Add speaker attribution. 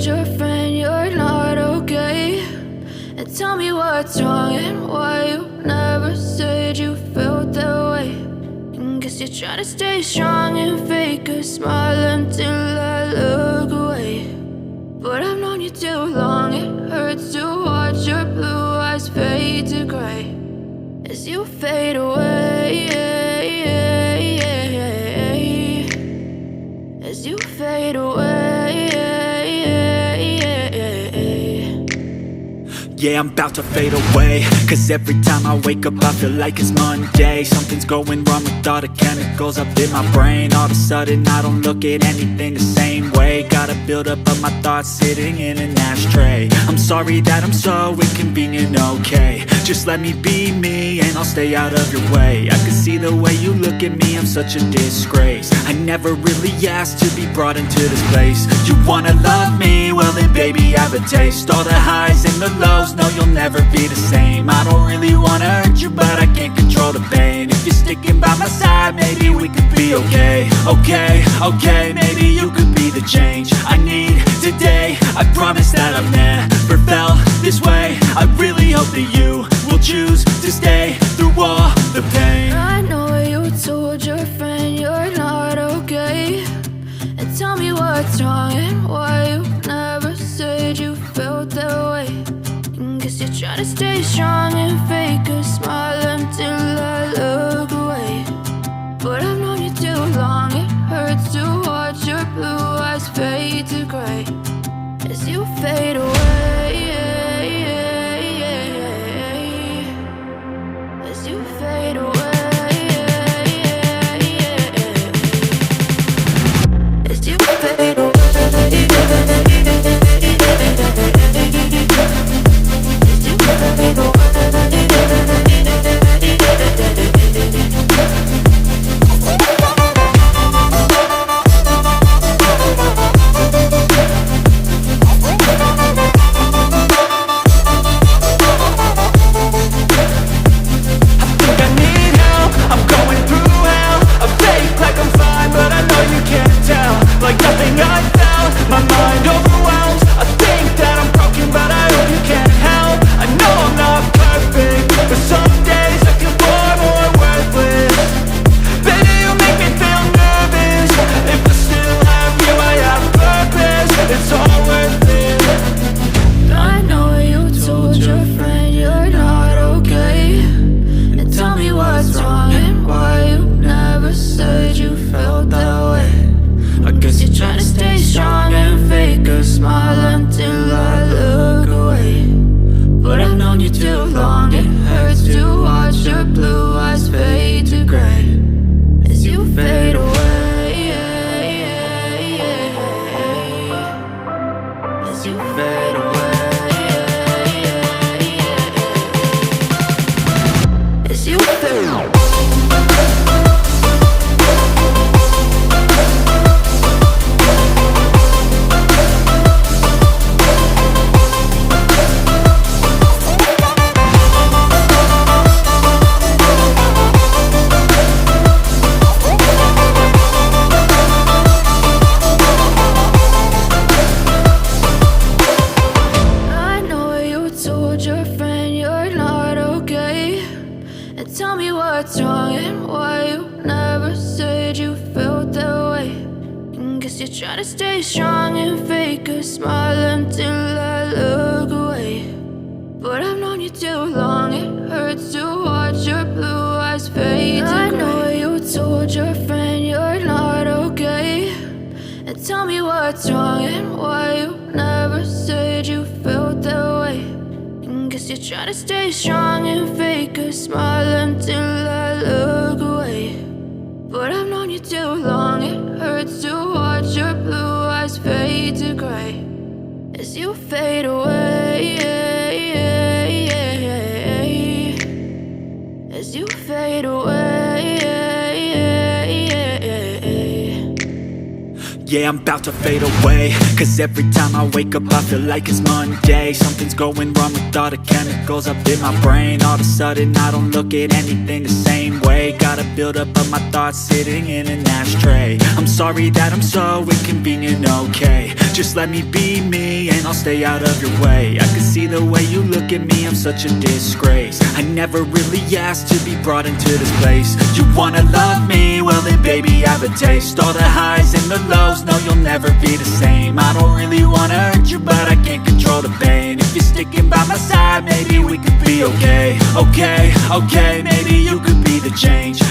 Speaker 1: told your friend you're not okay? And tell me what's wrong and why you never said you felt that way. And guess you're trying to stay strong and fake a smile until I look away. But I've known you too long, it hurts to watch your blue eyes fade to gray as you fade away, as you fade away.
Speaker 2: Yeah, I'm about to fade away, cause every time I wake up I feel like it's Monday. Something's going wrong with all the chemicals up in my brain. All of a sudden I don't look at anything the same way. Got a buildup of my thoughts sitting in an ashtray. I'm sorry that I'm so inconvenient, okay? Just let me be me and I'll stay out of your way. I can see the way you look at me, I'm such a disgrace. I never really asked to be brought into this place. You wanna love me? Well then baby have a taste. All the highs and the lows, no, you'll never be the same. I don't really wanna hurt you, but I can't control the pain. If you're sticking by my side, maybe we could be okay. Okay, maybe you could be the change I need today. I promise that I've never felt this way. I really hope that you will choose to stay through all the pain.
Speaker 1: I know you told your friend you're not okay. And tell me what's wrong and why you never said you felt that way. Guess you're trying to stay strong and fake a smile until I look away. But I've known you too long, it hurts to watch your blue eyes fade to gray as you fade away, as you fade away, as you fade away. Try to stay strong and fake a smile until I look away. But I've known you too long, it hurts to watch your blue eyes fade to gray. I know you told your friend you're not okay. And tell me what's wrong and why you never said you felt that way. And guess you're trying to stay strong and fake a smile until I look away. But I've known you too long, it hurts to watch your blue eyes fade to gray as you fade away, as you fade away.
Speaker 2: Yeah, I'm about to fade away, cause every time I wake up I feel like it's Monday. Something's going wrong with all the chemicals up in my brain. All of a sudden I don't look at anything the same way. Got a buildup of my thoughts sitting in an ashtray. I'm sorry that I'm so inconvenient, okay? Just let me be me and I'll stay out of your way. I can see the way you look at me, I'm such a disgrace. I never really asked to be brought into this place. You wanna love me? Well then baby, have a taste. All the highs and the lows, no you'll never be the same. I don't really wanna hurt you, but I can't control the pain. If you're sticking by my side, maybe we could be okay. Okay, maybe you could be the change.